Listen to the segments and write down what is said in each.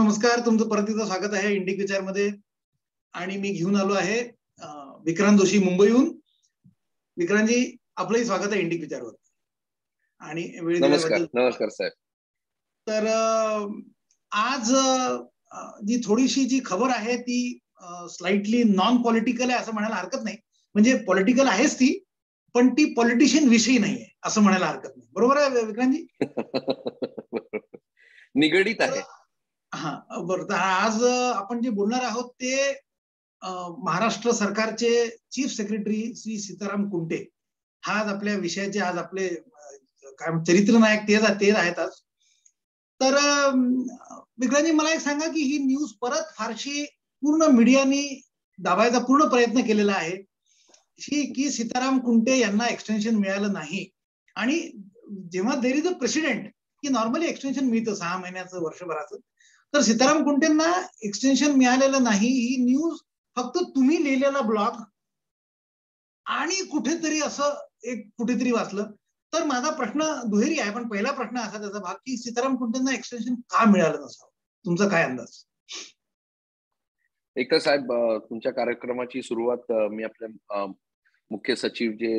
नमस्कार. तुमचं परत एकदा स्वागत आहे इंडिक विचारमध्ये. आणि मी घेऊन आलो आहे विक्रांत जोशी मुंबईहून. विक्रांतजी, आपलंही स्वागत आहे इंडिक विचारवर. आणि वेळ दिल्याबद्दल नमस्कार साहेब. तर आज जी थोडीशी जी खबर आहे ती स्लाइटली नॉन पॉलिटिकल आहे असं म्हणायला हरकत नाही. म्हणजे पॉलिटिकल आहेच ती, पण ती पॉलिटिशियन विषयी नाही आहे असं म्हणायला हरकत नाही. बरोबर आहे विक्रांतजी? निगडीत आहे. हा, बरं. तर आज आपण जे बोलणार आहोत ते महाराष्ट्र सरकारचे चीफ सेक्रेटरी श्री सीताराम कुंटे हा आज आपल्या विषयाचे, आज आपले काय चरित्र नायक तेच आहेत आज. तर विक्रांतजी, मला एक सांगा की ही न्यूज परत फारशी पूर्ण मीडियाने दाबायचा पूर्ण प्रयत्न केलेला आहे की सीताराम कुंटे यांना एक्सटेन्शन मिळालं नाही. आणि जेव्हा देर इज अ प्रेसिडेंट की नॉर्मली एक्सटेन्शन मिळतं 6 महिन्याचं, वर्षभराचं, तर सीताराम कुंटेंना एक्सटेन्शन मिळालेलं नाही. ही न्यूज फक्त तुम्ही लिहिलेला ब्लॉग आणि कुठेतरी असं एक कुठेतरी वाचलं. तर माझा प्रश्न दुहेरी आहे, पण पहिला प्रश्न असा त्याचा भाग की सीताराम कुंटेंना एक्सटेन्शन का मिळालं नसावं? तुमचा काय अंदाज? एक तर साहेब, तुमच्या कार्यक्रमाची सुरुवात मी आपल्या मुख्य सचिव जे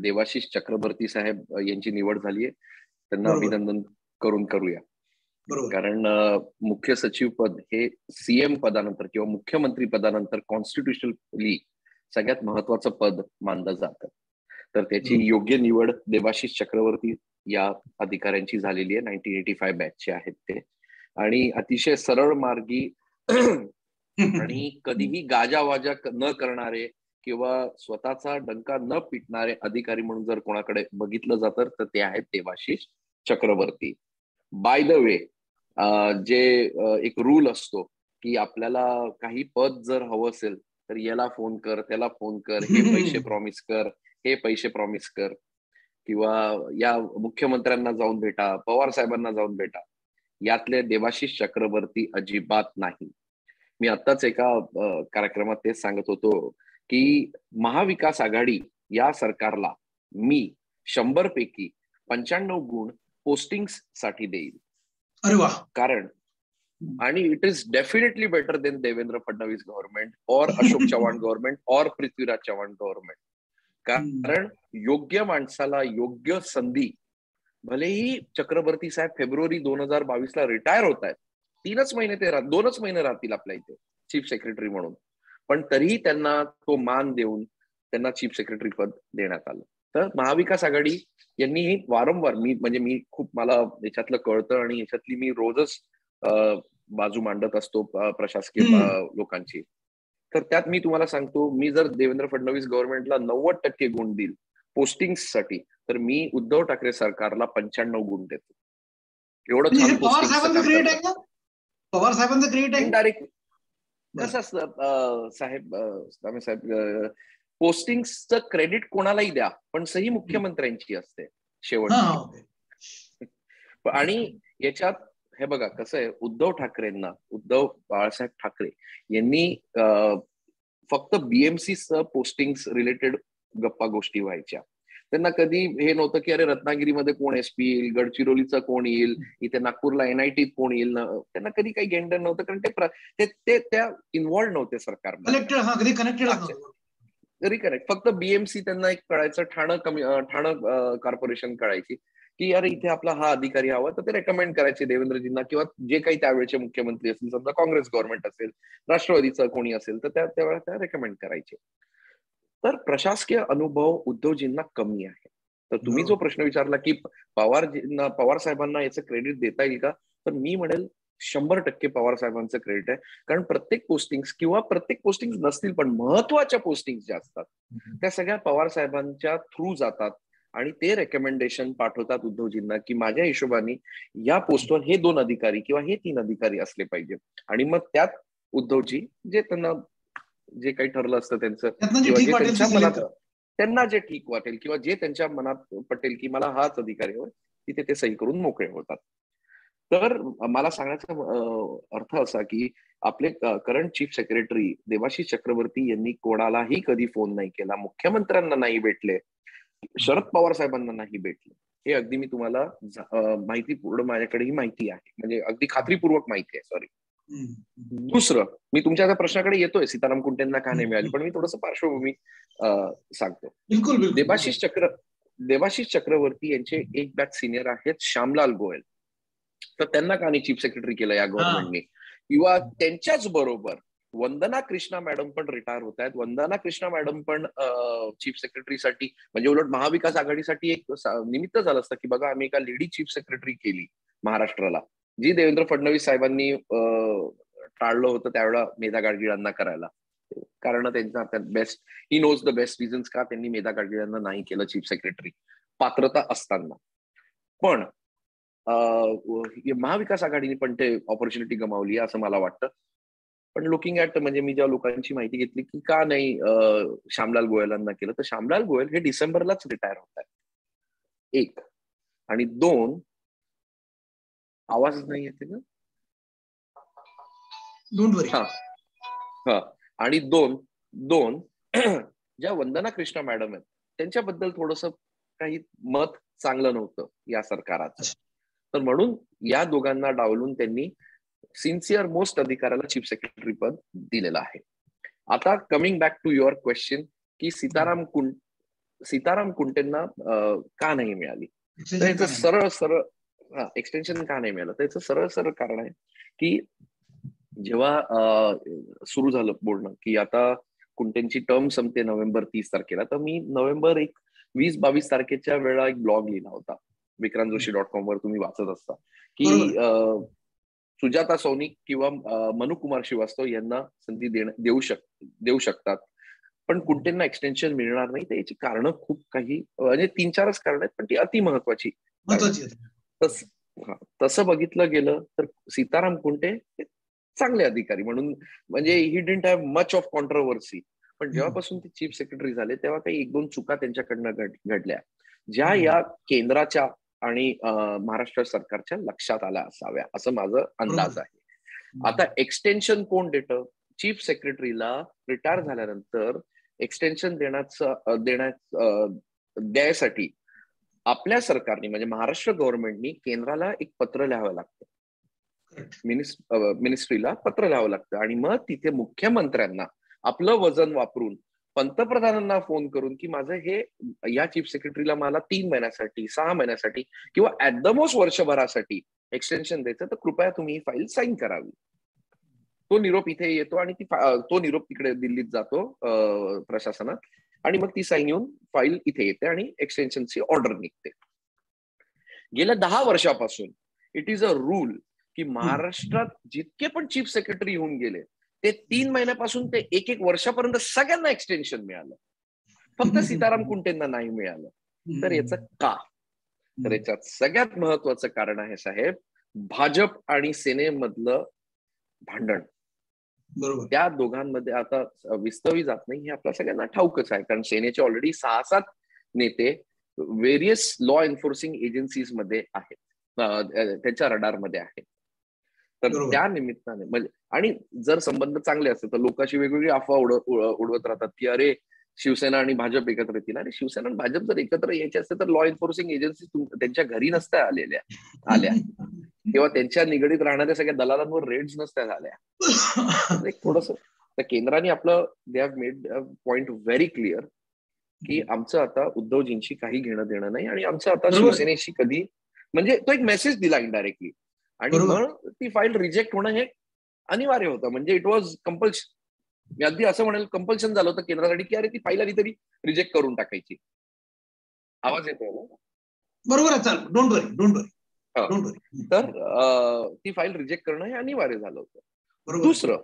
देवाशिष चक्रवर्ती साहेब यांची निवड झालीये, त्यांना अभिनंदन करून करूया. कारण मुख्य सचिव पद हे सीएम पदानंतर किंवा मुख्यमंत्री पदानंतर कॉन्स्टिट्युशनली सगळ्यात महत्वाचं पद मानलं जातं. तर त्याची योग्य निवड देवाशिष चक्रवर्ती या अधिकाऱ्यांची झालेली आहे. 1985 बॅचचे आहेत ते, आणि अतिशय सरळ मार्गी आणि कधीही गाजावाजा न करणारे किंवा स्वतःचा डंका न पिटणारे अधिकारी म्हणून जर कोणाकडे बघितलं जातं तर ते आहेत Devashish Chakraborty. By the way, जे एक रूल असतो की आपल्याला काही पद जर हवं असेल तर याला फोन कर, त्याला फोन कर, हे पैसे प्रॉमिस कर, हे पैसे प्रॉमिस कर, किंवा या मुख्यमंत्र्यांना जाऊन भेटा, पवार साहेबांना जाऊन भेटा. यातले देवाशिष चक्रवर्ती अजिबात नाही. मी आत्ताच एका कार्यक्रमात तेच सांगत होतो की महाविकास आघाडी या सरकारला मी 100 पैकी 95 गुण पोस्टिंग्स साठी देईल. अरे वा. कारण आणि it is definitely better than Devendra Fadnavis government और अशोक चव्हाण गव्हर्नमेंट और पृथ्वीराज चव्हाण गव्हर्नमेंट. कारण योग्य माणसाला योग्य संधी, भलेही चक्रवर्ती साहेब फेब्रुवारी 2022 ला रिटायर होत आहेत, 2 महिने राहतील आपल्या इथे चीफ सेक्रेटरी म्हणून, पण तरीही त्यांना तो मान देऊन त्यांना चीफ सेक्रेटरी पद देण्यात आलं. तर महाविकास आघाडी यांनी वारंवार, मी खूप, मला याच्यातलं कळतं आणि याच्यातली मी रोजच बाजू मांडत असतो प्रशासकीय लोकांची. तर त्यात मी तुम्हाला सांगतो, मी जर देवेंद्र फडणवीस गव्हर्नमेंटला 90% गुण देईल पोस्टिंग्स साठी, तर मी उद्धव ठाकरे सरकारला 95 गुण देतो. एवढं छान पवार साहेबांचं क्रेडिट आहे. इनडायरेक्ट कसं असतं साहेब, पोस्टिंगचं क्रेडिट कोणालाही द्या, पण सही मुख्यमंत्र्यांची असते शेवटची. आणि याच्यात हे बघा कसं आहे, उद्धव बाळासाहेब ठाकरे यांनी फक्त बीएमसी पोस्टिंग्स रिलेटेड गप्पा गोष्टी व्हायच्या. त्यांना कधी हे नव्हतं की अरे रत्नागिरीमध्ये कोण एसपी येईल, गडचिरोलीचं कोण येईल, इथे नागपूरला एनआयटीत कोण येईल. त्यांना कधी काही घेणं नव्हतं, कारण ते त्या इन्व्हॉल्व नव्हते सरकारमध्ये. रिकनेक्ट फक्त बीएमसी त्यांना एक कळायचं, ठाणं कॉर्पोरेशन कळायची की अरे इथे आपला हा अधिकारी हवा, तर ते रेकमेंड करायचे देवेंद्रजींना, किंवा जे काही त्यावेळेचे मुख्यमंत्री असतील, समजा काँग्रेस गव्हर्नमेंट असेल, राष्ट्रवादीचं कोणी असेल, तर त्यावेळेला त्या रेकमेंड करायचे. तर प्रशासकीय अनुभव उद्धवजींना कमी आहे. तर तुम्ही जो प्रश्न विचारला की पवार साहेबांना याचं क्रेडिट देता येईल का, तर मी म्हणेल 100% पवार साहेबांचं क्रेडिट आहे. कारण प्रत्येक पोस्टिंग नसतील, पण महत्वाच्या पोस्टिंग ज्या असतात त्या सगळ्या पवार साहेबांच्या थ्रू जातात आणि ते रेकमेंडेशन पाठवतात उद्धवजींना की माझ्या हिशोबाने या पोस्टवर हे 2 अधिकारी किंवा हे 3 अधिकारी असले पाहिजे. आणि मग त्यात उद्धवजी जे काही ठरलं असतं त्यांचं, किंवा जे त्यांच्या मनात, त्यांना जे ठीक वाटेल किंवा जे त्यांच्या मनात पटेल की मला हाच अधिकारी होय, तिथे ते सही करून मोकळे होतात. तर मला सांगण्याचा अर्थ असा की आपले current chief secretary Devashish Chakraborty यांनी कोणालाही कधी फोन नाही केला, मुख्यमंत्र्यांना नाही भेटले, शरद पवार साहेबांना नाही भेटले, हे अगदी मी तुम्हाला माहिती पूर्ण माझ्याकडे ही माहिती आहे, म्हणजे अगदी खात्रीपूर्वक माहिती आहे. सॉरी. दुसरं, मी तुमच्या त्या प्रश्नाकडे येतोय, सीताराम कुंटेंना का नाही मिळाली, पण मी थोडंसं पार्श्वभूमी सांगतो. बिलकुल. देबाशिष चक्रवर्ती यांचे एक बॅच सिनियर आहेत श्यामलाल गोयल, तर त्यांना का नाही चीफ सेक्रेटरी केलं या गव्हर्नमेंटने? किंवा त्यांच्याच बरोबर वंदना कृष्णा मॅडम पण रिटायर होत आहेत. वंदना कृष्णा मॅडम पण चीफ सेक्रेटरीसाठी, म्हणजे उलट महाविकास आघाडीसाठी एक निमित्त झालं असतं की बघा आम्ही एका लेडी चीफ सेक्रेटरी केली महाराष्ट्राला, जी देवेंद्र फडणवीस साहेबांनी टाळलं होतं त्यावेळेला मेधा गाडगीळांना करायला. कारण त्यांचा best, he knows the best reasons का त्यांनी मेधा गाडगीळांना नाही केलं चीफ सेक्रेटरी पात्रता असताना. पण महाविकास आघाडीने पण ते ऑपॉर्च्युनिटी गमावली असं मला वाटतं. पण लुकिंग ऍट, म्हणजे मी ज्या लोकांची माहिती घेतली की का नाही श्यामलाल गोयलांना केलं, तर श्यामलाल गोयल हे डिसेंबरलाच रिटायर होत आहेत. एक. आणि दोन, आवाज नाही येते ना? हा. आणि दोन ज्या वंदना कृष्णा मॅडम आहेत त्यांच्याबद्दल थोडंसं काही मत चांगलं नव्हतं या सरकाराचं, तर म्हणून या दोघांना डावलून त्यांनी सिन्सिअर मोस्ट अधिकाऱ्याला चीफ सेक्रेटरी पद दिलेलं आहे. आता coming back to your question की सीताराम कुंटेंना का नाही मिळाली, तर याचं सरळ एक्सटेन्शन का नाही मिळालं, त्याचं सरळ कारण आहे की जेव्हा सुरू झालं बोलणं की आता कुंटेंची टर्म संपते नोव्हेंबर 30 तारखेला, तर मी नोव्हेंबर 20-22 तारखेच्या वेळा एक ब्लॉग लिहिला होता vikrantjoshi.com वर, तुम्ही वाचत असता की सुजाता सौनिक किंवा मनुकुमार श्रीवास्तव यांना संधी देऊ शकतात, पण कुंटेंना एक्सटेन्शन मिळणार नाही. त्याची कारण खूप काही, म्हणजे 3-4च कारण आहेत, पण ती अति महत्वाची. तसं बघितलं गेलं तर सीताराम कुंटे चांगले अधिकारी म्हणून, म्हणजे he didn't have much of controversy, पण जेव्हापासून ते चीफ सेक्रेटरी झाले तेव्हा काही 1-2 चुका त्यांच्याकडनं घडल्या, ज्या या केंद्राच्या आणि महाराष्ट्र सरकारच्या लक्षात आल्या असाव्या असं माझं अंदाज आहे. आता एक्सटेन्शन कोण देतं? चीफ सेक्रेटरीला रिटायर झाल्यानंतर एक्सटेन्शन द्यायसाठी आपल्या सरकारने, म्हणजे महाराष्ट्र गव्हर्नमेंटनी केंद्राला एक पत्र लिहावं लागतं, मिनिस्ट्रीला पत्र लिहावं लागतं, आणि मग तिथे मुख्यमंत्र्यांना आपलं वजन वापरून पंतप्रधानांना फोन करून की माझं हे या चीफ सेक्रेटरीला मला 3 महिन्यासाठी 6 महिन्यासाठी किंवा ऍट द मोस्ट वर्षभरासाठी एक्सटेन्शन द्यायचं, तर कृपया तुम्ही ही फाईल साईन करावी. तो निरोप इथे येतो आणि तो निरोप तिकडे दिल्लीत जातो प्रशासनात, आणि मग ती साईन येऊन फाईल इथे येते आणि एक्सटेन्शनची ऑर्डर निघते. गेल्या 10 वर्षापासून इट इज अ रूल की महाराष्ट्रात जितके पण चीफ सेक्रेटरी होऊन गेले ते 3 महिन्यापासून ते 1 वर्षापर्यंत सगळ्यांना एक्सटेन्शन मिळालं, फक्त सीताराम कुंटेंना नाही मिळालं. तर याचं का? तर याच्यात सगळ्यात महत्वाचं कारण आहे साहेब, भाजप आणि सेनेमधलं भांडण. बरोबर. त्या दोघांमध्ये आता विस्तवी जात नाही, हे आपल्या सगळ्यांना ठाऊकच आहे, कारण सेनेचे ऑलरेडी 6-7 नेते व्हेरियस लॉ एन्फोर्सिंग एजन्सीज मध्ये आहेत, त्यांच्या रडारमध्ये आहेत. तर त्या निमित्ताने म्हणजे, आणि जर संबंध चांगले असतील तर लोक अशी वेगवेगळी अफवा उडवत राहतात की अरे शिवसेना आणि भाजप एकत्र येतील. आणि शिवसेना आणि भाजप जर एकत्र यायचे असते तर लॉ एन्फोर्सिंग एजन्सी त्यांच्या घरी नसत्या आल्या किंवा त्यांच्या निगडीत राहणाऱ्या सगळ्या दलालांवर रेड्स नसत्या झाल्या. थोडस केंद्राने आपलं they have made point very clear की आमचं आता उद्धवजींशी काही घेणं देणं नाही, आणि आमचं आता शिवसेनेशी कधी, म्हणजे तो एक मेसेज दिला इनडायरेक्टली, आणि मग ती फाईल रिजेक्ट होणं हे अनिवार्य होतं. म्हणजे इट वॉज कंपल्शन, मी अगदी असं म्हणेल कंपल्शन झालं होतं केंद्रासाठी की अरे ती फाईल आली तरी रिजेक्ट करून टाकायची. आवाज येतोय ना? बरोबर, डोंट वरी. तर ती फाईल रिजेक्ट करणं हे अनिवार्य झालं होतं. दुसरं,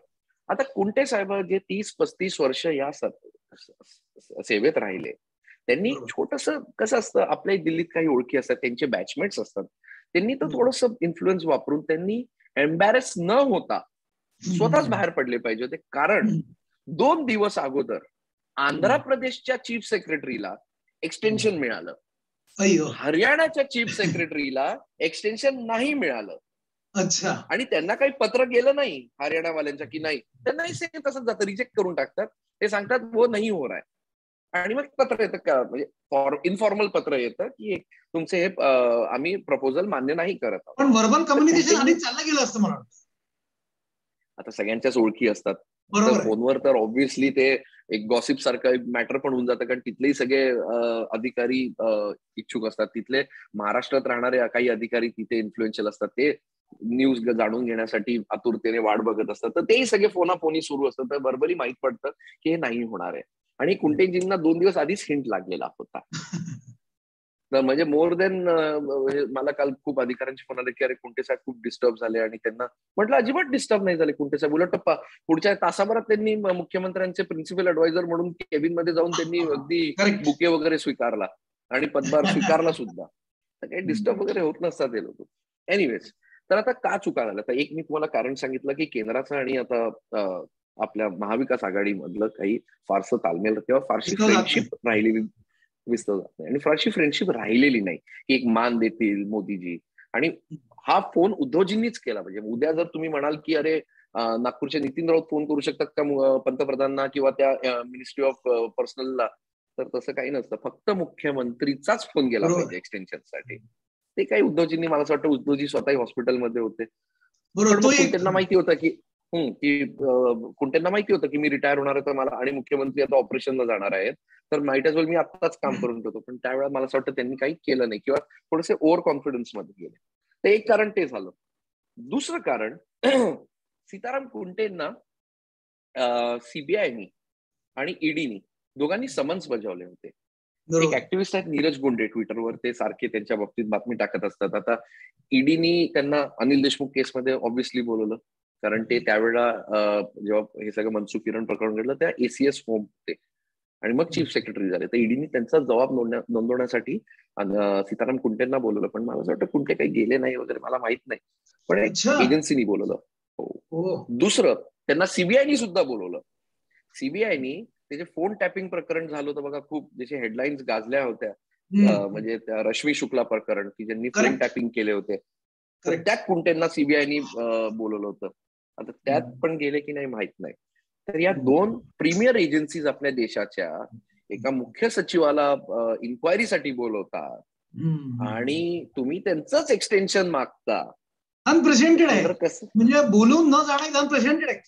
आता कुंटे साहेब जे 30-35 वर्ष या सेवेत राहिले, त्यांनी छोटस, कसं असतं आपल्या दिल्लीत काही ओळखी असतात, त्यांचे बॅचमेट्स असतात, त्यांनी तर थोडस इन्फ्लुएन्स वापरून त्यांनी एम्बॅरेस न होता स्वतःच बाहेर पडले पाहिजे होते. कारण 2 दिवस अगोदर आंध्र प्रदेशच्या चीफ सेक्रेटरीला एक्सटेन्शन मिळालं, हरियाणाच्या चीफ सेक्रेटरीला एक्सटेन्शन नाही मिळालं. अच्छा. आणि त्यांना काही पत्र गेलं नाही हरियाणावाल्यांच्या की नाही, त्यांनाही सेम तसंच जातं, रिजेक्ट करून टाकतात. ते सांगतात वो नाही हो रहा है. आणि मग पत्र येतं का, म्हणजे इन्फॉर्मल पत्र येतं की तुमचे हे आम्ही प्रपोजल मान्य नाही करत आहोत. पण वर्बल कम्युनिकेशन आधी चाललं गेलं असतं मला. आता सगळ्यांच्याच ओळखी असतात, तर फोनवर तर ऑब्व्हियसली ते एक गॉसिप सारखं एक मॅटर पण होऊन जातं, कारण तिथलेही सगळे अधिकारी इच्छुक असतात. तिथले महाराष्ट्रात राहणारे काही अधिकारी तिथे इन्फ्लुएन्शियल असतात, ते न्यूज जाणून घेण्यासाठी आतुरतेने वाट बघत असतात. तर तेही सगळे फोनाफोनी सुरू असतात. तर बरोबरही माहित पडतं की हे नाही होणार आहे. आणि कुंटेजींना 2 दिवस आधीच हिंट लागलेला होता. तर म्हणजे मोर देन मला काल खूप अधिकाऱ्यांचे फोन आले की अरे कुंटे साहेब खूप डिस्टर्ब झाले, आणि त्यांना म्हटलं अजिबात डिस्टर्ब नाही झाले कुंटे साहेब. उलट पुढच्या तासाभरात त्यांनी मुख्यमंत्र्यांचे प्रिन्सिपल ऍडवायझर म्हणून केबिन मध्ये जाऊन त्यांनी अगदी बुके वगैरे स्वीकारला आणि पदभार स्वीकारला सुद्धा. काही डिस्टर्ब वगैरे होत नसतात हे लोक. एनिवेज, तर आता का चुका झाल्या, तर एक मी तुम्हाला कारण सांगितलं की केंद्राचं आणि आता आपल्या महाविकास आघाडी मधलं काही फारसं तालमेल किंवा फारशी फ्रेंडशिप राहिलेली दिसलं जात नाही, आणि फारशी फ्रेंडशिप राहिलेली नाही की एक मान देतील मोदीजी. आणि हा फोन उद्धवजींनीच केला. म्हणजे उद्या जर तुम्ही म्हणाल की अरे नागपूरचे नितीन राऊत फोन करू शकतात का पंतप्रधानांना किंवा त्या मिनिस्ट्री ऑफ पर्सनलला, तर तसं काही नसतं. फक्त मुख्यमंत्रीचाच फोन गेला पाहिजे एक्सटेन्शनसाठी. ते काही उद्धवजींनी, मला असं वाटतं उद्धवजी स्वतःही हॉस्पिटलमध्ये होते, पण कुंटेंना माहिती होतं की कुंटेंना माहिती होतं की मी रिटायर होणार आहे, तर मला आणि मुख्यमंत्री आता ऑपरेशनला जाणार आहेत, तर माईट एज वेल मी आत्ताच काम करून ठेवतो. पण त्यावेळेला मला असं वाटतं त्यांनी काही केलं नाही किंवा थोडेसे ओव्हर कॉन्फिडन्स मध्ये गेले. तर एक कारण ते झालं. दुसरं कारण सीताराम कुंटेंना सीबीआयनी आणि ईडीनी दोघांनी समन्स बजावले होते. एक ऍक्टिव्हिस्ट आहेत नीरज गुंडे, ट्विटरवर ते सारखे त्यांच्या बाबतीत बातमी टाकत असतात. आता ईडीनी त्यांना अनिल देशमुख केसमध्ये ऑब्व्हियसली बोलवलं, कारण ते त्यावेळेला जेव्हा हे सगळं मनसुख किरण प्रकरण घडलं त्या एसीएस होम होते आणि मग चीफ सेक्रेटरी झाले. तर ईडीनी त्यांचा जबाब नोंदवण्यासाठी सीताराम कुंटेंना बोलवलं. पण मला असं वाटतं कुंटे काही गेले नाही वगैरे, मला माहित नाही, पण एजन्सीनी बोलवलं. हो. दुसरं, त्यांना सीबीआयनी सुद्धा बोलवलं. सीबीआयनी त्याचे फोन टॅपिंग प्रकरण झालं होतं बघा, खूप जसे हेडलाईन्स गाजल्या होत्या, म्हणजे त्या रश्मी शुक्ला प्रकरण की ज्यांनी फोन टॅपिंग केले होते, तर त्यात कुंटेंना सीबीआयनी बोलवलं होतं. आता त्यात पण गेले की नाही माहित नाही. तर या 2 प्रीमियर एजन्सीज आपल्या देशाच्या एका मुख्य सचिवाला इन्क्वायरीसाठी बोलवतात आणि तुम्ही त्यांचंच एक्सटेन्शन मागता. अनप्रेसिडेंटेड आहे, म्हणजे बोलून न जाणं अनप्रेसिडेंटेड आहे.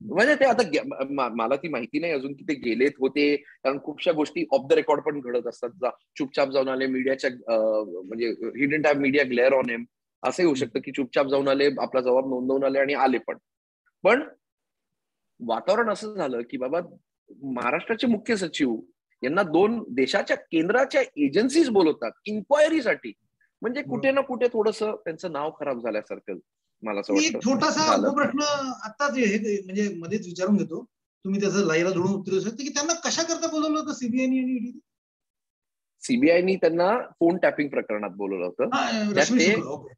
म्हणजे ते आता मला ती माहिती नाही अजून की ते गेलेत होते, कारण खूपशा गोष्टी ऑफ द रेकॉर्ड पण घडत असतात. चुपचाप जाऊन आले मीडियाच्या, म्हणजे he didn't have media glare on him, असंही होऊ शकतं की चुपचाप जाऊन आले, आपला जबाब नोंदवून आले आणि आले. पण वातावरण असं झालं की बाबा महाराष्ट्राचे मुख्य सचिव यांना 2 देशाच्या केंद्राच्या एजन्सीज बोलवतात इन्क्वायरीसाठी. म्हणजे कुठे ना कुठे थोडंसं त्यांचं नाव खराब झाल्यासारखं मला असं वाटतं. छोटासा प्रश्न आताच म्हणजे मध्येच विचारून घेतो, तुम्ही त्याचं लाईला जोडून उत्तर शकता की त्यांना कशा करता बोलवलं होतं सीबीआयनी आणि ईडी? सीबीआयनी त्यांना फोन टॅपिंग प्रकरणात बोलवलं होतं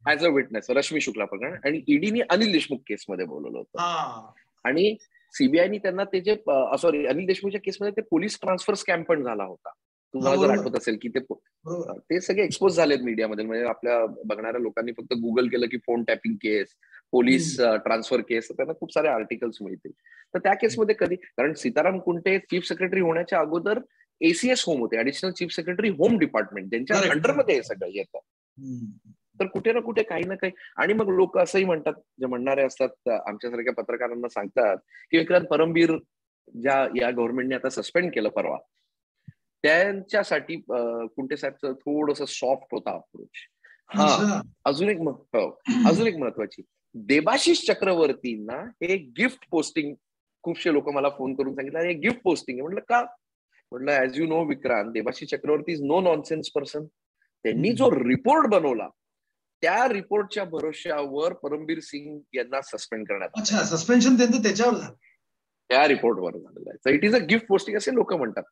as a witness, Rashmi Shukla प्रकरण, आणि ईडीनी अनिल देशमुख केसमध्ये बोलवलं होतं. आणि सीबीआयनी त्यांना त्याचे सॉरी अनिल देशमुखच्या केसमध्ये ते पोलीस ट्रान्सफर स्कॅम पण झाला होता, तुम्हाला जर आठवत असेल की ते सगळे एक्सपोज झालेत मीडियामध्ये. म्हणजे आपल्या बघणाऱ्या लोकांनी फक्त गुगल केलं की फोन टॅपिंग केस, पोलीस ट्रान्सफर केस, त्यांना खूप सारे आर्टिकल्स मिळतील. तर त्या केसमध्ये कधी, कारण सीताराम कुंटे चीफ सेक्रेटरी होण्याच्या अगोदर एसीएस होम होते, additional chief secretary home department, ज्यांच्या अंडरमध्ये हे सगळं येतं. तर कुठे ना कुठे काही ना काही. आणि मग लोक असंही म्हणतात, जे म्हणणारे असतात आमच्यासारख्या पत्रकारांना सांगतात की विक्रांत परमबीर ज्या या गव्हर्नमेंटने आता सस्पेंड केलं परवा, त्यांच्यासाठी कुंटे साहेबचं थोडंसं सॉफ्ट होता अप्रोच. अजून एक महत्वाची, देबाशिष चक्रवर्तींना हे गिफ्ट पोस्टिंग, खूपशे लोक मला फोन करून सांगितलं हे गिफ्ट पोस्टिंग आहे. म्हटलं का? म्हटलं as you know Vikrant, Debashish Chakraborty is no nonsense person. त्यांनी जो रिपोर्ट बनवला त्या रिपोर्टच्या भरोश्यावर परमबीर सिंग यांना सस्पेंड करण्यात आलं. सस्पेन्शन त्यांचं त्याच्यावर झालं, त्या रिपोर्टवर झालेलं आहे. It is a gift posting असे लोक म्हणतात.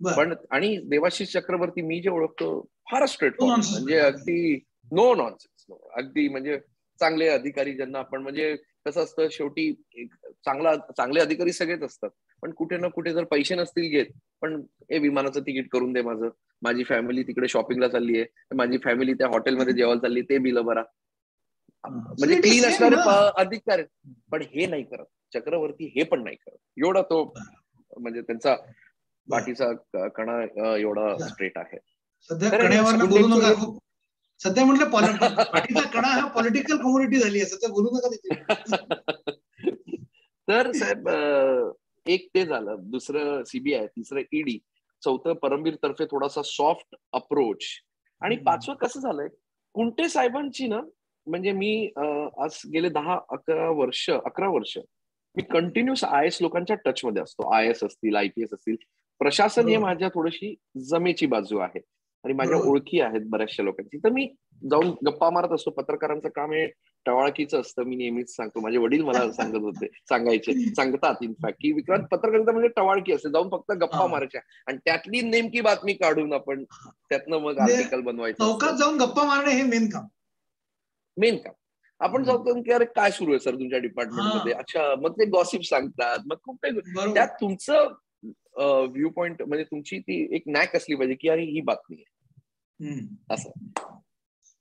पण आणि देबाशिष चक्रवर्ती मी जे ओळखतो फारच स्ट्रेट फॉरवर्ड, म्हणजे अगदी नो नॉनसेन्स, अगदी म्हणजे चांगले अधिकारी ज्यांना आपण, म्हणजे कसं असतं शेवटी चांगले अधिकारी सगळेच असतात, पण कुठे ना कुठे जर पैसे नसतील घेत, पण हे विमानाचं तिकीट करून दे माझं, माझी फॅमिली तिकडे शॉपिंगला चालली आहे, माझी फॅमिली त्या हॉटेलमध्ये जेवायला चालली, ते बिल भरा, म्हणजे क्लीन असणारे अधिकारी. पण हे नाही करत चक्रवर्ती, हे पण नाही करत. एवढा तो म्हणजे त्यांचा पाठीचा कणा एवढा स्ट्रेट आहे. सध्या कण्यावर बोलू नका. सध्या म्हटलं पाठीचा कणा हा पॉलिटिकल कम्युनिटी झाली आहे, सध्या बोलू नका. तर साहेब एक ते झालं, दुसरं सीबीआय, तिसरं ईडी, चौथं परमबीर तर्फे थोडासा सॉफ्ट अप्रोच, आणि पाचवं कसं झालंय, कुंटे साहेबांची ना, म्हणजे मी आज गेले 10-11 वर्ष मी कंटिन्युअस IAS लोकांच्या टचमध्ये असतो. IAS असतील, IPS असतील, प्रशासन हे माझ्या थोडीशी जमेची बाजू आहे आणि माझ्या ओळखी आहेत बऱ्याचशा लोकांची. तर मी जाऊन गप्पा मारत असतो. पत्रकारांचं काम हे टवाळकीचं असतं, मी नेहमीच सांगतो. माझे वडील मला सांगतात इनफॅक्ट, की विक्रांत, पत्रकारिता म्हणजे टवाळकी असते, जाऊन फक्त गप्पा मारायच्या आणि त्यातली नेमकी बातमी काढून आपण त्यातनं मग आर्टिकल बनवायचं. चौकात जाऊन गप्पा मारणे हे मेन काम. आपण जातो की अरे काय सुरू आहे सर तुमच्या डिपार्टमेंटमध्ये, अच्छा, मग ते गॉसिप सांगतात, मग खूप काही त्यात तुमचं व्ह्यू पॉइंट, म्हणजे तुमची ती एक नॅक असली पाहिजे की अरे ही बातमी आहे असं.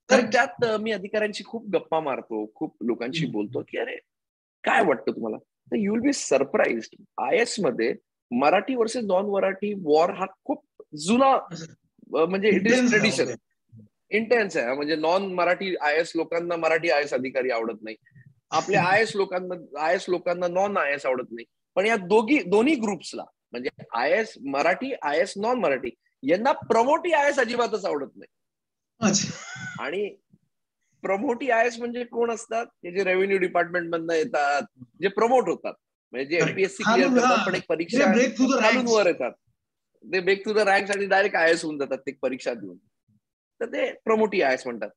तर त्यात मी अधिकाऱ्यांशी खूप गप्पा मारतो, खूप लोकांशी बोलतो की अरे काय वाटतं तुम्हाला, तर you will be surprised, IAS मध्ये Marathi versus non Marathi war हा खूप जुना, म्हणजे इट इज ट्रेडिशन, इंटेन्स आहे. म्हणजे नॉन मराठी IAS लोकांना मराठी IAS अधिकारी आवडत नाही, आपल्या IAS लोकांना नॉन IAS आवडत नाही, पण या दोन्ही ग्रुप्सला, म्हणजे IAS Marathi, IAS non Marathi, यांना प्रमोटी IAS अजिबातच आवडत नाही. आणि प्रमोटी IAS म्हणजे कोण असतात, ते जे रेव्हेन्यू डिपार्टमेंट मधनं येतात, जे प्रमोट होतात, म्हणजे जे MPSC क्लिअर करतात पण एक परीक्षा खालून वर येतात, ते ब्रेक थ्रू द रँक्स आणि डायरेक्ट IAS होऊन जातात ते परीक्षा देऊन, तर ते प्रमोटी IAS म्हणतात.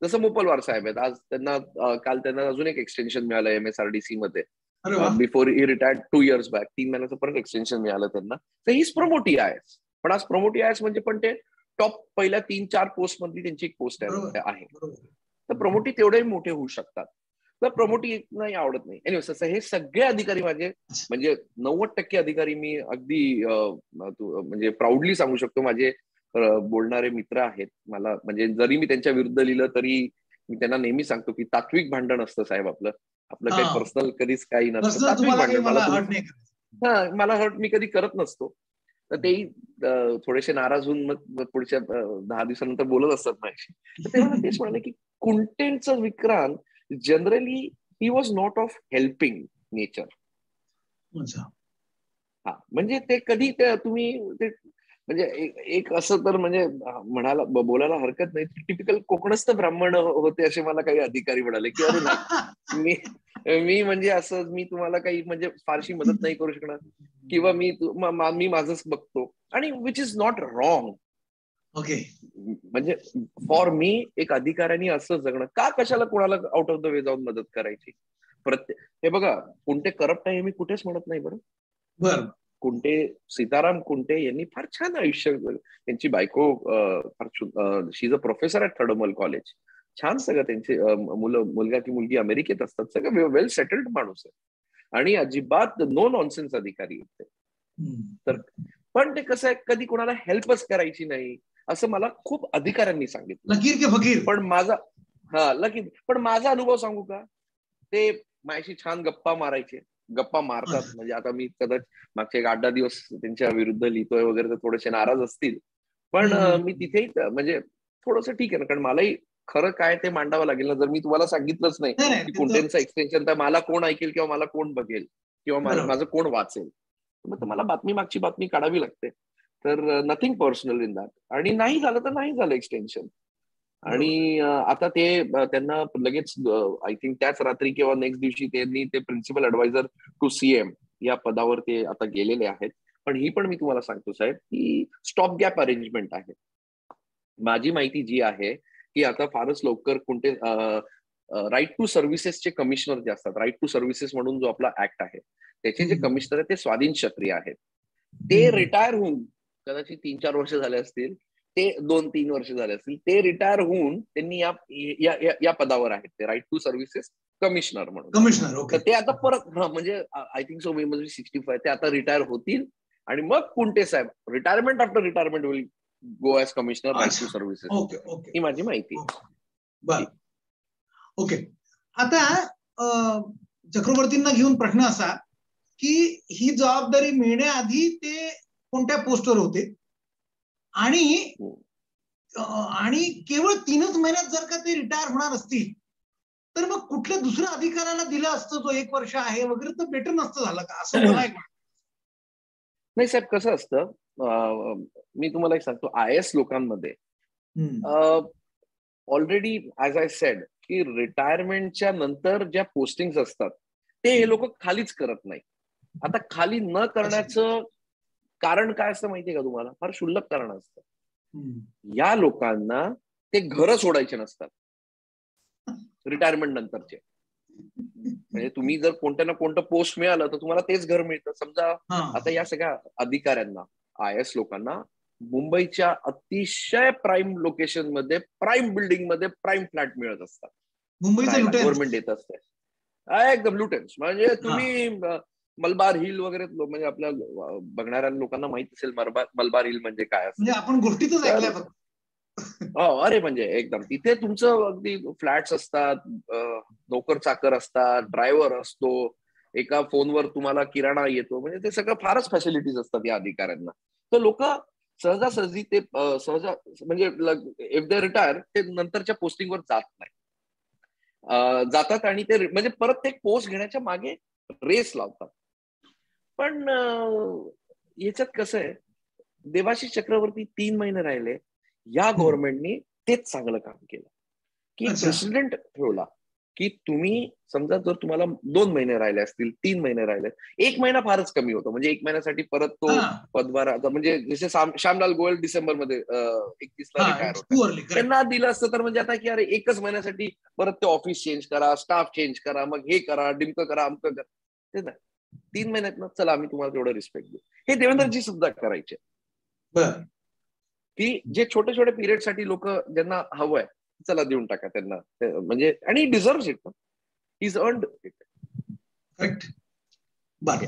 जसं मोपलवार साहेब आहेत, आज काल त्यांना अजून एक एक्सटेन्शन मिळालं MSRDC मध्ये, before he retired 2 years back, 3 महिन्याचं परत एक्सटेन्शन मिळालं त्यांना. तर हीच प्रमोटी IAS. पण आज प्रमोटी IAS म्हणजे पण ते टॉप पहिल्या 3-4 पोस्ट मधली त्यांची एक पोस्ट आहे. तर प्रमोटी तेवढे मोठे होऊ शकतात, तर प्रमोटी नाही आवडत नाही. एनिवेज, असं हे सगळे अधिकारी माझे, म्हणजे 90% अधिकारी मी अगदी म्हणजे प्राऊडली सांगू शकतो माझे बोलणारे मित्र आहेत मला. म्हणजे जरी मी त्यांच्या विरुद्ध लिहिलं तरी मी त्यांना नेहमी सांगतो की तात्विक भांडण असतं साहेब, आपलं काही पर्सनल कधीच काही नसतं, तात्विक भांडण. मला हर्ट मी कधी करत नसतो. तर तेही थोडेसे नाराज होऊन मग पुढच्या 10 दिवसानंतर बोलत असतात माझ्याशी. तर ते मला तेच म्हणाले की कुंटेंचं Vikrant generally he was not of helping nature. हा, म्हणजे ते कधी तुम्ही ते, म्हणजे एक असं तर म्हणजे बोलायला हरकत नाही, टिपिकल कोकणस्थ ब्राह्मण होते असे मला काही अधिकारी म्हणाले की अरे नाही, मी म्हणजे असं, मी तुम्हाला काही म्हणजे फारशी मदत नाही करू शकणार, किंवा मी माझंच बघतो, आणि विच इज नॉट रॉंग. म्हणजे फॉर मी एक अधिकाऱ्यांनी असं जगणं, का कशाला कोणाला आउट ऑफ द वे जाऊन मदत करायची. हे बघा, कोणते करप्ट आहे हे मी कुठेच म्हणत नाही बरं. सीताराम कुंटे यांनी फार छान आयुष्य, त्यांची बायको she is a professor at Thadomal college, छान सगळं, त्यांचे मुलगा की मुलगी अमेरिकेत असतात, सगळं वेल सेटल्ड माणूस आहे, आणि अजिबात नो नॉनसेन्स अधिकारी आहेत. तर पण ते कसं आहे, कधी कोणाला हेल्पच करायची नाही असं मला खूप अधिकाऱ्यांनी सांगितलं. पण माझा अनुभव सांगू का, ते माझ्याशी छान गप्पा मारतात. म्हणजे आता मी कदाचित मागचे 8-10 दिवस त्यांच्या विरुद्ध लिहितोय वगैरे, तर थोडेसे नाराज असतील, पण मी तिथेही म्हणजे थोडस ठीक आहे ना, कारण मलाही खरं काय ते मांडावं लागेल ना. जर मी तुम्हाला सांगितलंच नाही की कुंटेंचं एक्सटेन्शन, तर मला कोण ऐकेल किंवा मला कोण बघेल किंवा माझं कोण वाचेल, मग मला मागची बातमी काढावी लागते. तर नथिंग पर्सनल इन दॅट. आणि नाही झालं तर नाही झालं एक्सटेन्शन. आणि आता त्यांना लगेच आय थिंक त्याच रात्री किंवा नेक्स्ट दिवशी त्यांनी ते प्रिन्सिपल ऍडवायझर टू CM या पदावर ते आता गेलेले आहेत. पण ही पण मी तुम्हाला सांगतो साहेब की स्टॉप गॅप अरेंजमेंट आहे. माझी माहिती जी आहे की आता फारच लवकर कोणते राईट टू सर्व्हिसेसचे कमिशनर जे असतात, राईट टू सर्व्हिसेस म्हणून जो आपला ऍक्ट आहे, त्याचे जे कमिशनर आहेत ते स्वाधीन क्षत्रिय आहेत. ते रिटायर होऊन कदाचित 3-4 वर्ष झाले असतील, ते 2-3 वर्ष झाले असतील, ते रिटायर होऊन त्यांनी या पदावर आहेत, ते राईट टू सर्व्हिसेस कमिशनर म्हणून. तर ते आता परत म्हणजे आय थिंक सो 65 ते आता रिटायर होतील, आणि मग Kunte saheb retirement after retirement will go as commissioner right to services. ही माझी माहिती आहे. ओके. आता चक्रवर्तींना घेऊन प्रश्न असा की ही जबाबदारी मिळण्याआधी ते कोणत्या पोस्टवर होते आणि केवळ 3च महिन्यात जर का ते रिटायर होणार असतील तर मग कुठल्या दुसऱ्या अधिकाऱ्याला दिलं असतं जो 1 वर्ष आहे वगैरे, तर बेटर नसतं झालं का, असं मला एक नाही साहेब. कसं असतं, मी तुम्हाला एक सांगतो, IAS लोकांमध्ये ऑलरेडी ऍज आय सेड की रिटायरमेंटच्या नंतर ज्या पोस्टिंग असतात ते हे लोक खालीच करत नाही. आता खाली न करण्याचं कारण काय असतं माहितीये का तुम्हाला? फार क्षुल्लक कारण असतं. या लोकांना ते घर सोडायचे नसतात रिटायरमेंट नंतरचे. म्हणजे तुम्ही जर कोणत्या ना कोणतं पोस्ट मिळालं तर तुम्हाला तेच घर मिळतं. समजा आता या सगळ्या अधिकाऱ्यांना, IAS लोकांना मुंबईच्या अतिशय प्राईम लोकेशन मध्ये, प्राईम बिल्डिंग मध्ये प्राईम फ्लॅट मिळत असतात. गव्हर्नमेंट देत असते एकदम लुटेन्स. म्हणजे तुम्ही मलबार हिल वगैरे, म्हणजे आपल्या बघणाऱ्या लोकांना माहित असेल मलबार हिल म्हणजे काय असतं. म्हणजे आपण गोष्टीतच ऐकलंय फक्त. अरे म्हणजे एकदम तिथे तुमचं अगदी फ्लॅट्स असतात, नोकर चाकर असतात, ड्रायव्हर असतो, एका फोनवर तुम्हाला किराणा येतो. म्हणजे ते सगळं फारच फॅसिलिटीज असतात या अधिकाऱ्यांना. तर लोक सहजासहजी ते म्हणजे इफ दे रिटायर ते नंतरच्या पोस्टिंगवर जात नाही, जातात आणि ते म्हणजे परत ते पोस्ट घेण्याच्या मागे रेस लावतात. पण याच्यात कसं आहे, देवाशीष चक्रवर्ती 3 महिने राहिले, या गव्हर्नमेंटनी तेच चांगलं काम केलं की प्रेसिडेंट ठेवला की तुम्ही समजा जर तुम्हाला 2 महिने राहिले असतील, 3 महिने राहिले, 1 महिना फारच कमी होतो. म्हणजे 1 महिन्यासाठी परत तो पदभार, म्हणजे जसे श्यामलाल गोयल डिसेंबरमध्ये 31ला रिटायर होतात, त्यांना दिलं असतं तर म्हणजे आता की अरे 1च महिन्यासाठी परत ते ऑफिस चेंज करा, स्टाफ चेंज करा, मग हे करा, डिमकं करा, अमकं करा. ते नाही, 3 महिन्यात ना चला आम्ही तुम्हाला तेवढं रिस्पेक्ट देऊ. हे देवेंद्रजी सुद्धा करायचे की जे छोटे छोटे पिरियड साठी लोक ज्यांना हवंय चला देऊन टाका त्यांना, म्हणजे आणि deserves it, is earned it. Correct. बरं,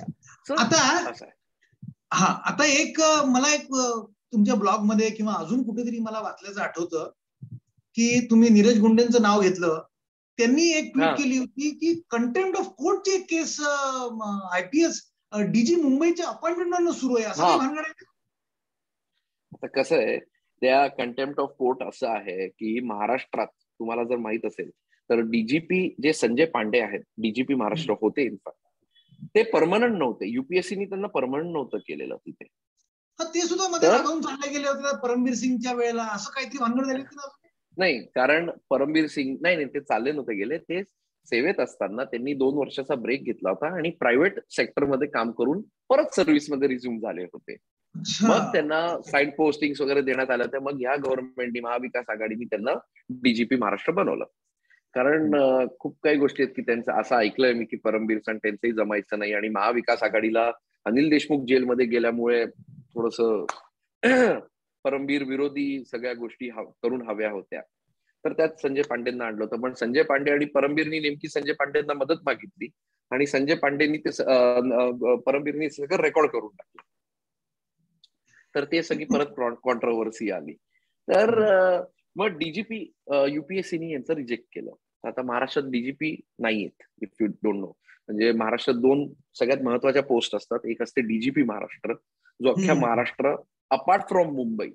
आता एक मला एक तुमच्या ब्लॉग मध्ये किंवा अजून कुठेतरी मला वाचल्याचं आठवतं की तुम्ही नीरज गुंडेंचं नाव घेतलं. त्यांनी एक ट्वीट केली होती की कंटेम्प्ट ऑफ कोर्टची केस IPS DG मुंबईच्या अपॉइंटमेंटवरून सुरू आहे, असं काही भानगड आहे? आता कसं आहे, त्या कंटेम्प्ट ऑफ कोर्ट असं आहे की महाराष्ट्रात तुम्हाला जर माहित असेल तर DGP जे संजय पांडे आहेत, DGP महाराष्ट्र होते, इनफॅक्ट ते परमनंट नव्हते. UPSCनी त्यांना परमनंट नव्हतं केलेलं तिथे. ते सुद्धा मध्ये रागावून चालले गेले होते परमबीर सिंगच्या वेळेला, असं काहीतरी भानगड झाली की नाही? कारण परमबीर सिंग नाही ते चालले नव्हते गेले. ते सेवेत असताना त्यांनी 2 वर्षाचा ब्रेक घेतला होता आणि प्रायव्हेट सेक्टरमध्ये काम करून परत सर्व्हिसमध्ये रिझ्यूम झाले होते. मग त्यांना साईड पोस्टिंग वगैरे देण्यात आलं. तर मग ह्या गव्हर्नमेंटनी, महाविकास आघाडीने त्यांना DGP महाराष्ट्र बनवलं. कारण खूप काही गोष्टी आहेत की त्यांचं असं ऐकलंय मी की परमबीर सिंग त्यांचंही जमायचं नाही आणि महाविकास आघाडीला अनिल देशमुख जेलमध्ये गेल्यामुळे थोडस परमबीर विरोधी सगळ्या गोष्टी करून हव्या होत्या. तर त्यात संजय पांडेंना आणलं होतं. पण संजय पांडे आणि परमबीरनी नेमकी संजय पांडेंना मदत मागितली आणि संजय पांडेंनी ते परमबीरनी सगळं रेकॉर्ड करून टाकलं. तर ते सगळी परत कॉन्ट्रोवर्सी आली. तर मग DGP UPSCनी यांचं रिजेक्ट केलं. आता महाराष्ट्रात DGP नाहीयेत, इफ यू डोंट नो. म्हणजे महाराष्ट्रात 2 सगळ्यात महत्वाच्या पोस्ट असतात. एक असते DGP महाराष्ट्र, जो अख्ख्या Maharashtra apart from Mumbai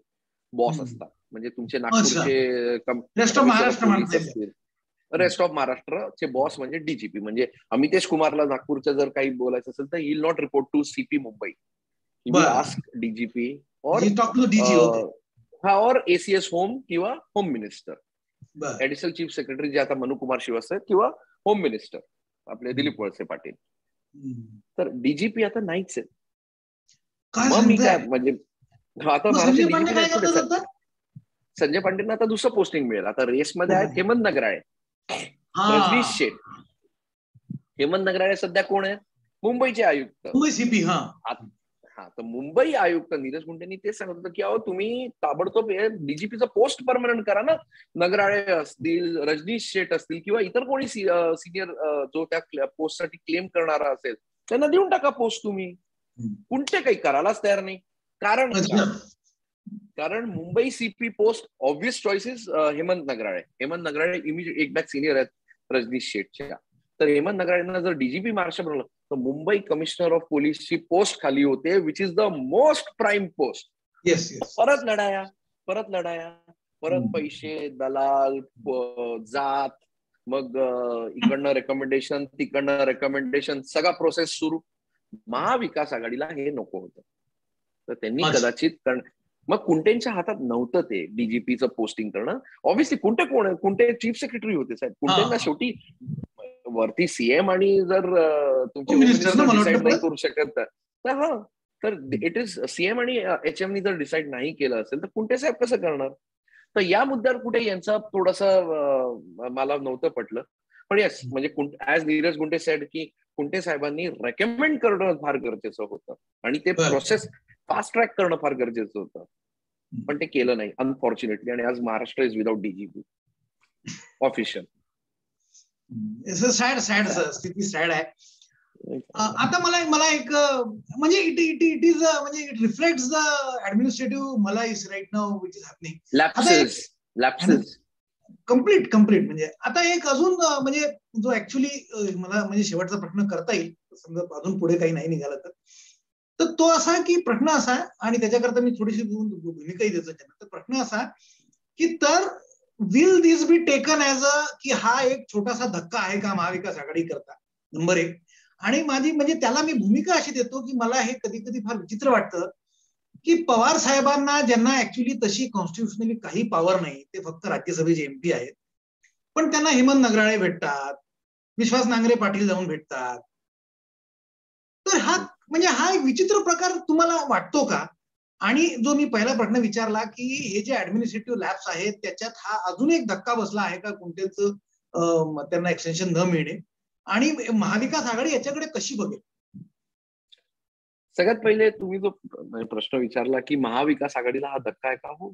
boss असतात. म्हणजे तुमचे नागपूरचे पोलीस असतील, रेस्ट ऑफ महाराष्ट्रचे बॉस म्हणजे DGP. म्हणजे अमितेश कुमारला नागपूरच्या जर काही बोलायचं असेल तर he will not report to CP Mumbai, he will ask DGP और ACS होम किंवा home minister, additional chief secretary जे आता मनुकुमार श्रीवास्तव किंवा होम मिनिस्टर आपले दिलीप वळसे पाटील. तर DGP आता नाहीच आहे. मग मी काय म्हणजे आता महाराष्ट्र संजय पांडेंना आता दुसरं पोस्टिंग मिळेल. आता रेसमध्ये आहेत हेमंत नगराळे, रजनीश शेठ. हेमंत नगराळे सध्या कोण आहेत? मुंबईचे आयुक्त, मुंबई CP. तर मुंबई आयुक्त नीरज गुंडेंनी तेच सांगत होतं की अहो तुम्ही ताबडतोब DGPचं पोस्ट परमनंट करा ना. नगराळे असतील, रजनीश शेठ असतील किंवा इतर कोणी सिनियर जो त्या पोस्टसाठी क्लेम करणारा असेल त्यांना देऊन टाका पोस्ट. तुम्ही कोणते काही करायलाच तयार नाही. कारण Mumbai CP post obvious choices Hemant Nagrale. Hemant Nagrale immediate एक बॅच सिनियर आहेत रजनीश शेठच्या. तर हेमंत नगराळेंना जर DGP महाराष्ट्र बनवलं तर मुंबई कमिशनर ऑफ पोलीसची पोस्ट खाली होते, which is the most prime post. परत लढाया, परत पैसे, दलाल, जात, मग इकडनं रेकमेंडेशन, तिकडनं रेकमेंडेशन, सगळा प्रोसेस सुरू. महाविकास आघाडीला हे नको होतं, तर त्यांनी कदाचित, मग कुंटेंच्या हातात नव्हतं ते डीजीपीचं पोस्टिंग करणं. ऑब्व्हियसली कुंटे चीफ सेक्रेटरी होते साहेब. कुंटेंना शेवटी वरती सीएम आणि जर तुमचे मिनिस्टर डिसाईड नाही करू शकत तर इट इज सीएम आणि HM जर डिसाईड नाही केलं असेल तर कुंटे साहेब कसं करणार. तर या मुद्द्यावर कुठे यांचं थोडंसं मला नव्हतं पटलं. पण यस, म्हणजे ऍज नीरज गुंटे सेड की कुंटे साहेबांनी रेकमेंड करणं फार गरजेचं होतं आणि ते प्रोसेस फास्ट ट्रॅक करणं फार गरजेचं होतं, पण ते केलं नाही अनफॉर्च्युनेटली. आणि आज Maharashtra is without DGP official. स्थिती सॅड आहे. आता मला एक म्हणजे इट इज म्हणजे it reflects the administrative malaise right now which is happening. Lapses complete म्हणजे आता एक अजून म्हणजे जो ऍक्च्युली मला म्हणजे शेवटचा प्रश्न करता येईल, समजा अजून पुढे काही नाही निघालं तर तो असा की प्रश्न असा, आणि त्याच्याकरता मी थोडीशी भूमिकाही देतो त्यांना. तर प्रश्न असा की तर will this be taken as a की हा एक छोटासा धक्का आहे का महाविकास आघाडी करता, नंबर एक. आणि माझी म्हणजे त्याला मी भूमिका अशी देतो की मला हे कधी कधी फार विचित्र वाटतं की पवार साहेबांना, ज्यांना ऍक्च्युली तशी कॉन्स्टिट्युशनली काही पॉवर नाही, ते फक्त राज्यसभेचे MP आहेत, पण त्यांना हेमंत नगराळे भेटतात, विश्वास नांगरे पाटील जाऊन भेटतात. तर हा एक विचित्र प्रकार तुम्हाला वाटतो का? आणि जो मी पहिला प्रश्न विचारला की हे जे ऍडमिनिस्ट्रेटिव्ह लॅब्स आहेत त्याच्यात हा अजून एक धक्का बसला आहे का कुंटेचं त्यांना एक्सटेन्शन न मिळणे, आणि महाविकास आघाडी याच्याकडे कशी बघेल? सगळ्यात पहिले तुम्ही जो प्रश्न विचारला की महाविकास आघाडीला हा धक्का आहे का, हो,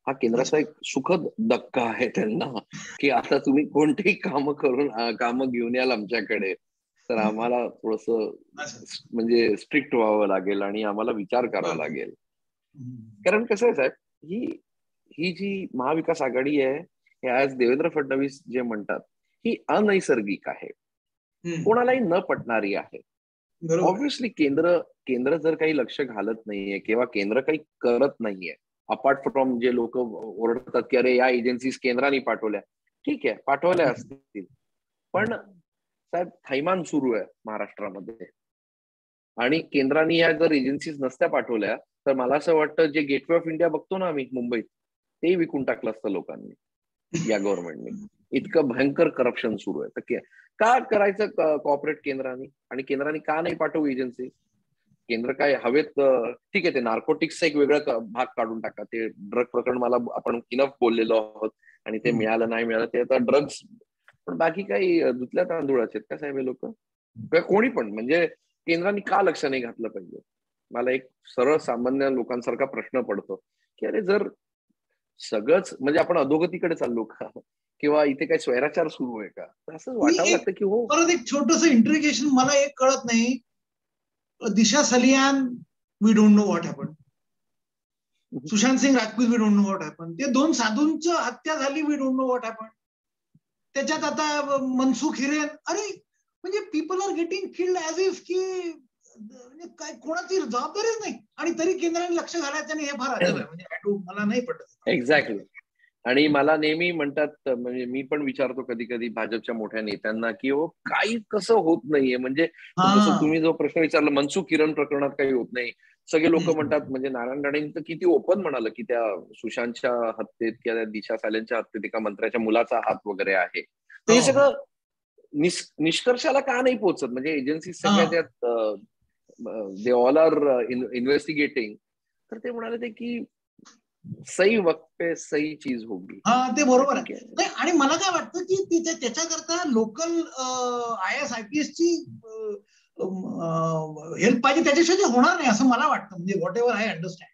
हा केंद्राचा एक सुखद धक्का आहे त्यांना की आता तुम्ही कोणतेही काम घेऊन याल आमच्याकडे तर आम्हाला थोडस म्हणजे स्ट्रिक्ट व्हावं लागेल आणि आम्हाला विचार करावा लागेल. कारण कसं आहे साहेब, ही जी महाविकास आघाडी आहे हे आज देवेंद्र फडणवीस जे म्हणतात ही अनैसर्गिक आहे, कोणालाही न पटणारी आहे. ऑब्व्हियसली केंद्र जर काही लक्ष घालत नाहीये किंवा केंद्र काही करत नाहीये, अपार्ट फ्रॉम जे लोक ओरडतात की अरे या एजन्सीज केंद्राने पाठवल्या, ठीक आहे पाठवल्या असतील, पण साहेब थैमान सुरू आहे महाराष्ट्रामध्ये आणि केंद्राने या जर एजन्सीज नसत्या पाठवल्या तर मला असं वाटतं जे गेटवे ऑफ इंडिया बघतो ना आम्ही मुंबईत, ते विकून टाकलं असतं लोकांनी, या गव्हर्नमेंटने. इतकं भयंकर करप्शन सुरू आहे. तर का करायचं कॉर्पोरेट केंद्राने, आणि केंद्राने का नाही पाठवू एजन्सी? केंद्र काय हवेत, ठीक आहे ते नार्कोटिक्सचा एक वेगळा भाग काढून टाका, ते ड्रग प्रकरण मला आपण इनफ बोललेलो आहोत आणि ते मिळालं नाही मिळालं ते आता ड्रग्स, पण बाकी काही दुधल्या तांदूळाचे आहेत का साहेब हे लोक? कोणी पण, म्हणजे केंद्राने का लक्ष नाही घातलं पाहिजे? मला एक सरळ सामान्य लोकांसारखा प्रश्न पडतो की अरे जर सगळंच म्हणजे आपण अधोगतीकडे चाललो का, किंवा इथे काही स्वैराचार सुरू आहे का, असं वाटावं लागतं की हो. परत एक छोटस इंट्रिगेशन, मला एक कळत नाही, Disha Salian we don't know what happen, Sushant Singh Rajput we don't know what happen, ते दोन साधूंची हत्या झाली we don't know what happen, त्याच्यात आता मनसुख हिरेन, अरे म्हणजे people are getting killed as if की म्हणजे काय कोणाची जबाबदारीच नाही, आणि तरी केंद्राने लक्ष घालायचं नाही, हे फार अजब आहे. म्हणजे मला नाही पटत. एक्झॅक्टली. आणि मला नेहमी म्हणतात, म्हणजे मी पण विचारतो कधी कधी भाजपच्या मोठ्या नेत्यांना की हो काही कसं होत नाहीये, म्हणजे जसं तुम्ही जो प्रश्न विचारला मनसुख हिरेन प्रकरणात काही होत नाही, सगळे लोक म्हणतात, म्हणजे नारायण राणेंचं किती ओपन म्हणालं की त्या सुशांतच्या हत्येत किंवा त्या दिशा सालेंच्या हत्येत एका मंत्र्याच्या मुलाचा हात वगैरे आहे. तर हे सगळं निष्कर्षाला का नाही पोहोचत? म्हणजे एजन्सी सगळ्या त्यात दे ऑल आर इन्व्हेस्टिगेटिंग, तर ते म्हणाले ते की सही वक्त पे सही चीज होगी. ते बरोबर आहे. आणि मला काय वाटतं की त्याच्याकरता लोकल IAS IPS ची हेल्प पाहिजे, त्याच्याशिवाय होणार नाही असं मला वाटतं. म्हणजे व्हॉट एव्हर आय अंडरस्टँड.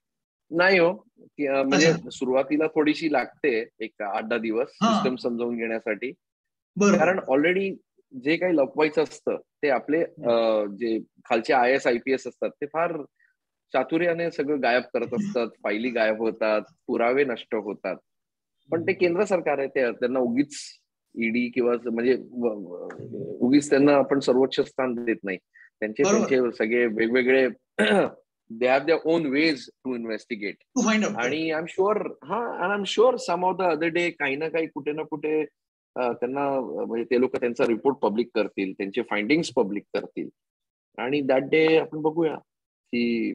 नाही हो, म्हणजे सुरुवातीला थोडीशी लागते एक 8-10 दिवस सिस्टम समजावून घेण्यासाठी, कारण ऑलरेडी जे काही लपवायचं असतं ते आपले जे खालचे IAS IPS असतात ते फार चातुर्याने सगळं गायब करत असतात, फायली गायब होतात, पुरावे नष्ट होतात. पण ते केंद्र सरकार आहे, त्यांना उगीच ईडी किंवा म्हणजे उगीच त्यांना आपण सर्वोच्च स्थान देत नाही. त्यांचे सगळे वेगवेगळे they have their own ways to investigate. आणि I am sure some of the other day काही ना काही कुठे ना कुठे त्यांना म्हणजे ते लोक त्यांचा रिपोर्ट पब्लिक करतील, त्यांचे फाइंडिंग्स पब्लिक करतील आणि दॅट डे आपण बघूया की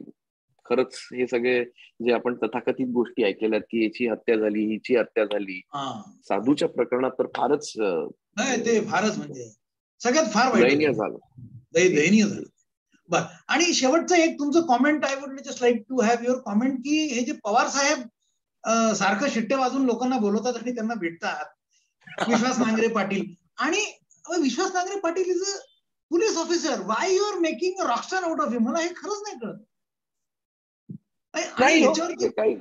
खरंच हे सगळे जे आपण तथाकथित गोष्टी ऐकलेल्या आहेत की याची हत्या झाली, हिची हत्या झाली, साधूच्या प्रकरणात तर फारच ते फारच म्हणजे सगळ्यात फार दयनीय झालं. दयनीय झालं. बर, आणि शेवटचं एक तुमचं comment, I would just like to have your comment की हे जे पवार साहेब सारखं शिट्टे वाजून लोकांना बोलवतात आणि त्यांना भेटतात, विश्वास नांगरे पाटील, आणि Vishwas Nangare Patil is a police officer, why you are making a rockstar out of him? मला हे खरंच नाही कळत. काही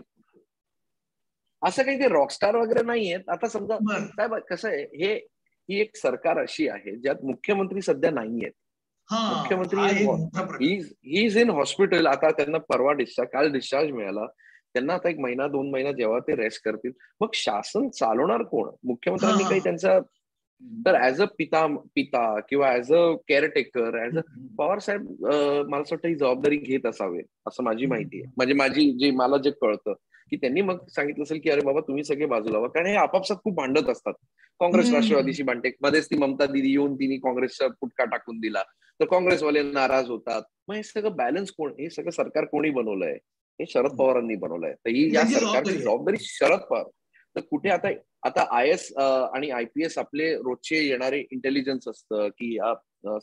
असं काही ते रॉकस्टार वगैरे नाहीयेत. आता समजा साहेब कसं आहे, ही एक सरकार अशी आहे ज्यात मुख्यमंत्री सध्या नाहीयेत. मुख्यमंत्री ही इज इन हॉस्पिटल. आता त्यांना परवा काल डिस्चार्ज मिळाला. त्यांना आता 1 महिना 2 महिना जेव्हा ते रेस्ट करतील, मग शासन चालवणार कोण? मुख्यमंत्र्यांनी काही त्यांचा तर ऍज अ पिता किंवा as a caretaker, as a Pawar saheb मला असं वाटतं ही जबाबदारी घेत असावे असं माझी माहिती आहे. म्हणजे मला जे कळतं की त्यांनी मग सांगितलं असेल की अरे बाबा तुम्ही सगळे बाजूला व्हा, कारण हे आपापसात खूप भांडत असतात. काँग्रेस राष्ट्रवादीशी भांडते, मध्येच ती ममता दिदी येऊन तिने काँग्रेसचा फुटका टाकून दिला, तर काँग्रेसवाले नाराज होतात. मग हे सगळं बॅलन्स कोण, हे सगळं सरकार कोणी बनवलंय? हे शरद पवारांनी बनवलंय. तर ही या सरकारची जबाबदारी शरद पवार. तर कुठे आता IAS आणि IPS आपले रोजचे येणारे इंटेलिजन्स असतं की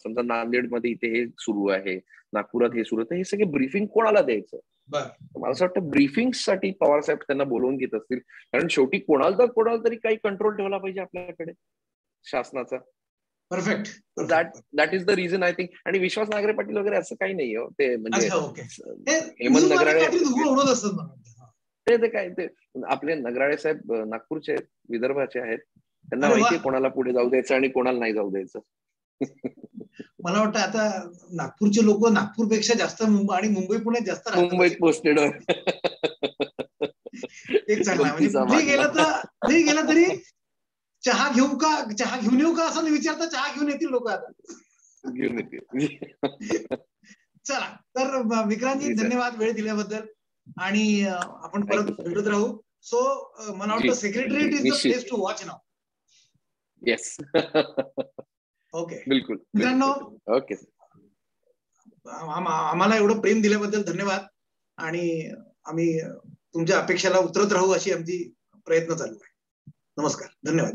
समजा नांदेडमध्ये इथे हे सुरू आहे, नागपुरात हे सुरू आहे, हे सगळे ब्रीफिंग कोणाला द्यायचं? मला असं वाटतं ब्रीफिंग साठी पवार साहेब त्यांना बोलवून घेत असतील, कारण शेवटी कोणाला तरी काही कंट्रोल ठेवला पाहिजे आपल्याकडे शासनाचा. Perfect. That is the reason I think. आणि विश्वास नांगरे पाटील वगैरे असं काही नाहीये ते, म्हणजे हेमंत नगराळे ते काय ते आपले नगराळे साहेब नागपूरचे आहेत, विदर्भाचे आहेत, त्यांना माहितीये कोणाला पुढे जाऊ द्यायचं आणि कोणाला नाही जाऊ द्यायचं. मला वाटतं आता नागपूरचे लोक नागपूरपेक्षा जास्त आणि मुंबई पुण्यात जास्त मुंबईत पोस्टेड. एक चांगला म्हणजे कुठे गेला तरी चहा घेऊ का, चहा घेऊन येऊ का असं विचारता, चहा घेऊन येतील लोक आता. घेऊन येतील. चला तर विक्रांतजी धन्यवाद वेळ दिल्याबद्दल, आणि आपण परत भेटत राहू. सो मला वाटतं secretariat is the place to watch now. Yes. Okay, बिलकुल मित्रांनो, ओके, आम्हाला एवढं प्रेम दिल्याबद्दल धन्यवाद, आणि आम्ही तुमच्या अपेक्षेला उतरत राहू अशी आमची प्रयत्न चालू आहे. नमस्कार, धन्यवाद.